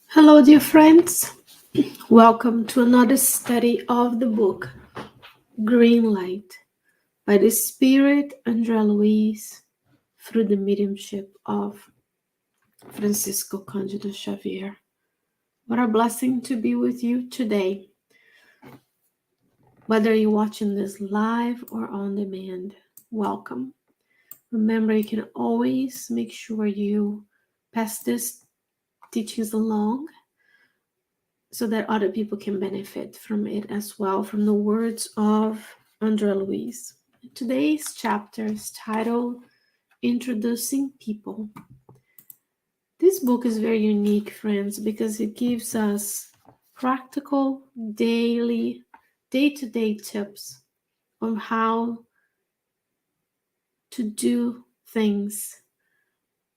Hello, dear friends. Welcome to another study of the book Green Light by the Spirit Andrea Luiz through the mediumship of Francisco Cândido Xavier. What a blessing to be with you today. Whether you're watching this live or on demand, welcome. Remember, you can always make sure you pass these teachings along so that other people can benefit from it as well, from the words of Andrea Luiz. Today's chapter is titled Introducing People. This book is very unique, friends, because it gives us practical, day-to-day tips on how to do things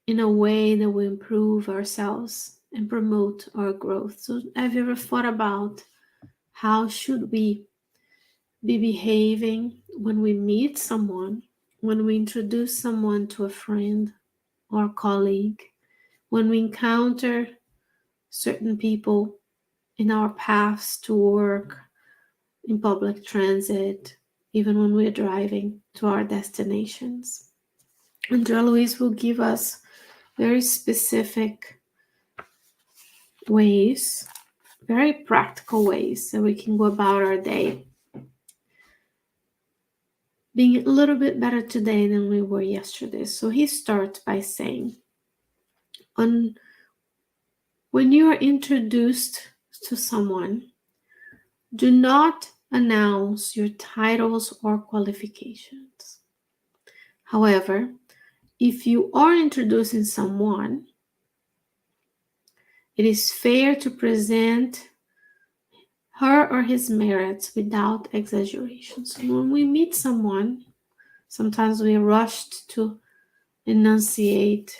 in a way that will improve ourselves and promote our growth. So have you ever thought about how should we be behaving when we meet someone, when we introduce someone to a friend or colleague, when we encounter certain people in our paths to work, in public transit, even when we're driving to our destinations? Andrea Luiz will give us very specific ways, very practical ways that we can go about our day, being a little bit better today than we were yesterday. So he starts by saying, when you are introduced to someone, do not announce your titles or qualifications. However, if you are introducing someone, it is fair to present her or his merits without exaggeration. So when we meet someone, sometimes we are rushed to enunciate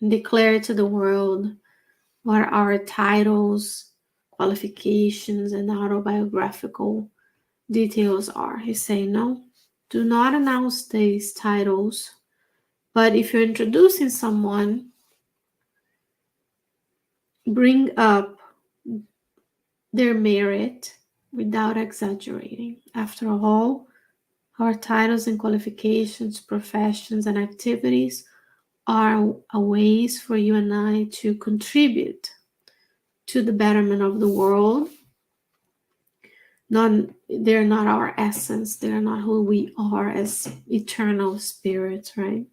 and declare to the world what our titles, qualifications, and autobiographical details are. He's saying, no, do not announce these titles, but if you're introducing someone, bring up their merit without exaggerating. After all, our titles and qualifications, professions, and activities are ways for you and I to contribute to the betterment of the world. They're not our essence. They're not who we are as eternal spirits, right?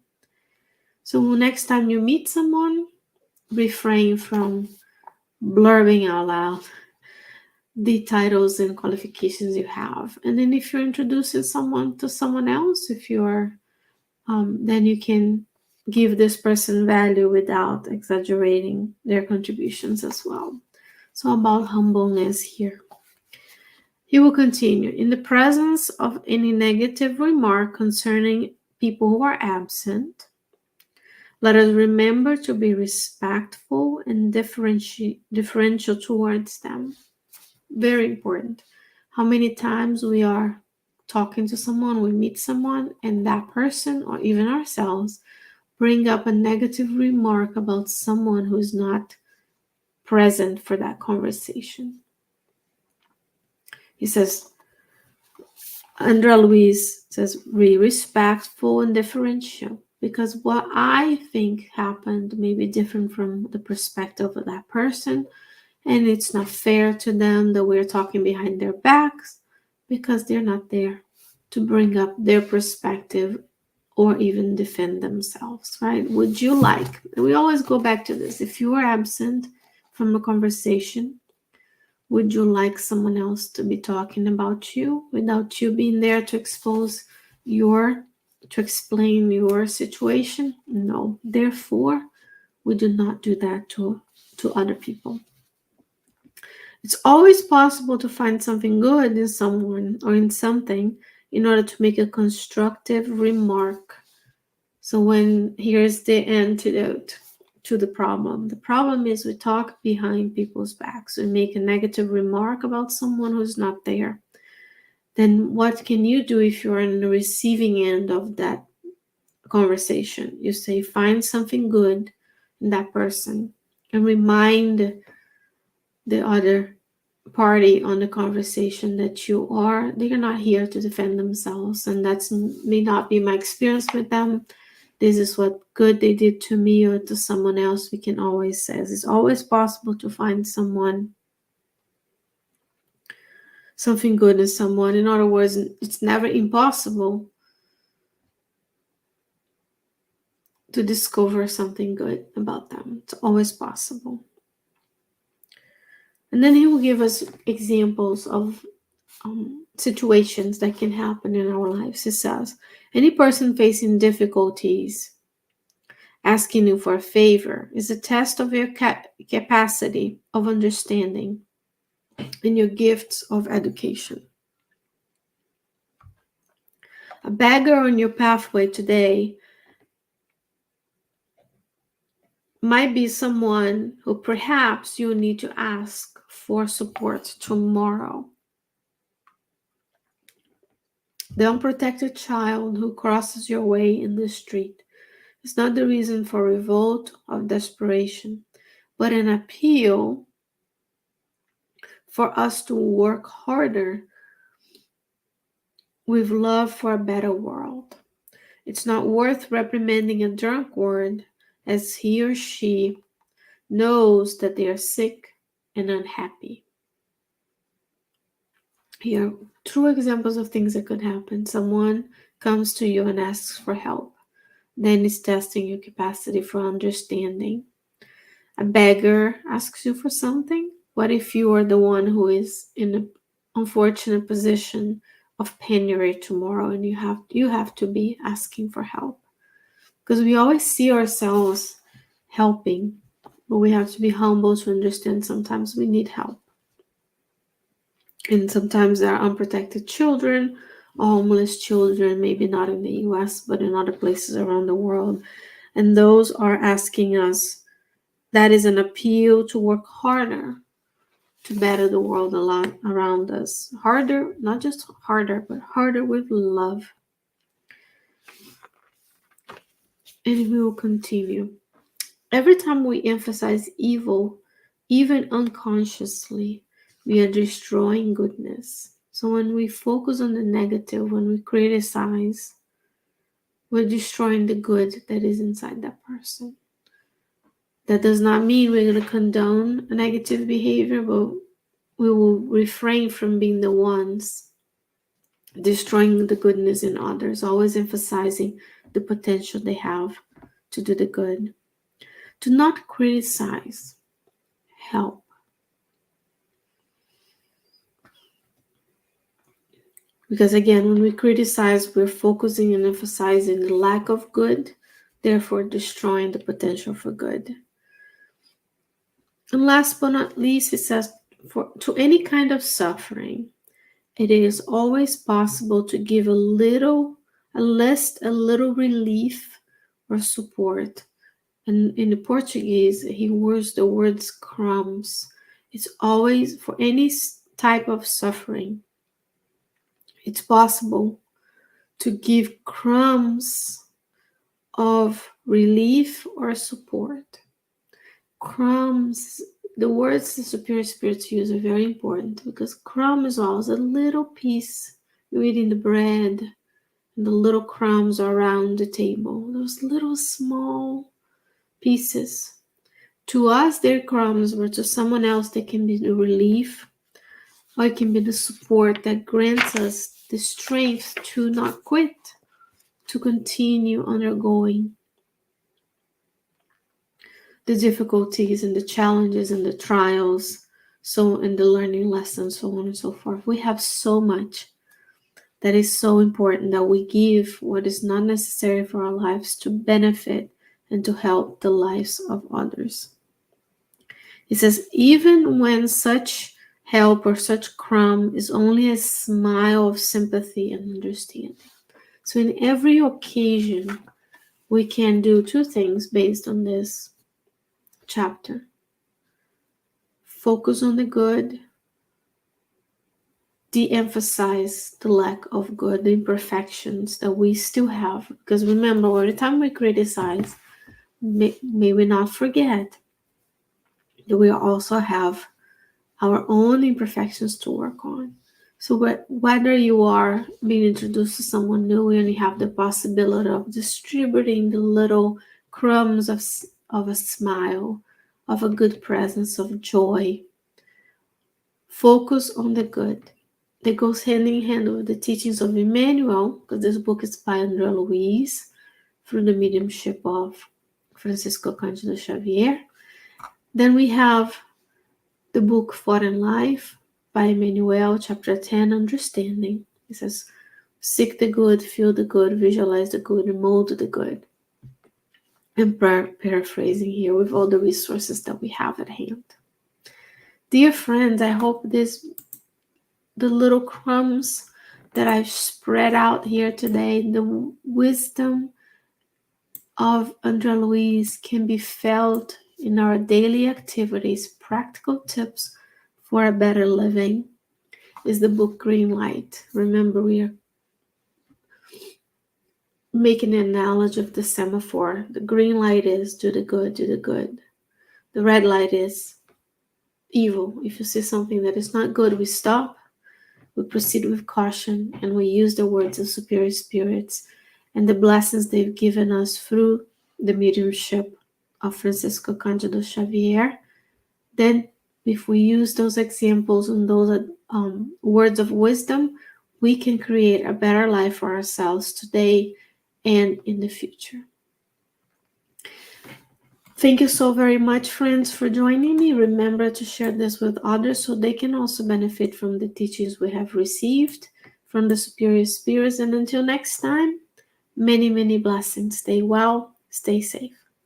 So next time you meet someone, refrain from blurbing out loud the titles and qualifications you have. And then if you're introducing someone to someone else, if you're then you can give this person value without exaggerating their contributions as well. So about humbleness here. He will continue. In the presence of any negative remark concerning people who are absent, let us remember to be respectful and differential towards them. Very important. How many times we are talking to someone, we meet someone, and that person or even ourselves bring up a negative remark about someone who is not present for that conversation. He says, Andrea Luiz says, be respectful and differential, because what I think happened may be different from the perspective of that person, and it's not fair to them that we're talking behind their backs because they're not there to bring up their perspective or even defend themselves, right? Would you like, and we always go back to this, if you are absent from a conversation, would you like someone else to be talking about you without you being there to explain your situation? No. Therefore, we do not do that to other people. It's always possible to find something good in someone or in something in order to make a constructive remark. So here's the antidote to the problem. The problem is we talk behind people's backs. We make a negative remark about someone who's not there. Then what can you do if you're on the receiving end of that conversation. You say, find something good in that person and remind the other party on the conversation that they're not here to defend themselves, and that's may not be my experience with them. This is what good they did to me or to someone else. We can always say it's always possible to find something good in someone. In other words, it's never impossible to discover something good about them. It's always possible. And then he will give us examples of situations that can happen in our lives. He says, any person facing difficulties, asking you for a favor, is a test of your capacity of understanding and your gifts of education. A beggar on your pathway today might be someone who perhaps you need to ask for support tomorrow. The unprotected child who crosses your way in the street is not the reason for revolt or desperation, but an appeal for us to work harder with love for a better world. It's not worth reprimanding a drunkard as he or she knows that they are sick and unhappy. Here are true examples of things that could happen. Someone comes to you and asks for help. Then it's testing your capacity for understanding. A beggar asks you for something. What if you are the one who is in an unfortunate position of penury tomorrow and you have to be asking for help? Because we always see ourselves helping, but we have to be humble to understand sometimes we need help. And sometimes there are unprotected children, homeless children, maybe not in the US, but in other places around the world. And those are asking us, that is an appeal to work harder to better the world a lot around us. Harder, not just harder, but harder with love. And we will continue. Every time we emphasize evil, even unconsciously, we are destroying goodness. So when we focus on the negative, when we criticize, we're destroying the good that is inside that person. That does not mean we're going to condone a negative behavior, but we will refrain from being the ones destroying the goodness in others, always emphasizing the potential they have to do the good. Do not criticize, help. Because again, when we criticize, we're focusing and emphasizing the lack of good, therefore destroying the potential for good. And last but not least, it says, to any kind of suffering, it is always possible to give a little relief or support. And in the Portuguese, he used the words crumbs. It's always, for any type of suffering, it's possible to give crumbs of relief or support. Crumbs, the words the superior spirits use are very important, because crumb is always a little piece. You're eating the bread and the little crumbs are around the table. Those little small pieces. To us, they're crumbs, but to someone else, they can be the relief, or it can be the support that grants us the strength to not quit, to continue undergoing the difficulties and the challenges and the trials, and the learning lessons, so on and so forth. We have so much that is so important that we give what is not necessary for our lives to benefit and to help the lives of others. It says, even when such help or such crumb is only a smile of sympathy and understanding. So in every occasion, we can do two things based on this chapter. Focus on the good, de-emphasize the lack of good, the imperfections that we still have. Because remember, every time we criticize, may we not forget that we also have our own imperfections to work on. So whether you are being introduced to someone new and you have the possibility of distributing the little crumbs of a smile, of a good presence, of joy, focus on the good. That goes hand in hand with the teachings of Emmanuel, because this book is by Luiz, through the mediumship of Francisco Cândido Xavier. Then we have the book Fought in Life by Emmanuel, chapter 10, Understanding. It says, seek the good, feel the good, visualize the good, and mold the good. I'm paraphrasing here with all the resources that we have at hand. Dear friends, I hope the little crumbs that I've spread out here today, the wisdom of André Luiz can be felt in our daily activities. Practical tips for a better living is the book Green Light. Remember, we are making an analogy of the semaphore. The green light is do the good, do the good. The red light is evil. If you see something that is not good, we stop, we proceed with caution, and we use the words of superior spirits and the blessings they've given us through the mediumship of Francisco Cândido Xavier. Then, if we use those examples and those words of wisdom, we can create a better life for ourselves today and in the future. Thank you so very much, friends, for joining me. Remember to share this with others so they can also benefit from the teachings we have received from the superior spirits. And until next time, many, many blessings. Stay well, stay safe.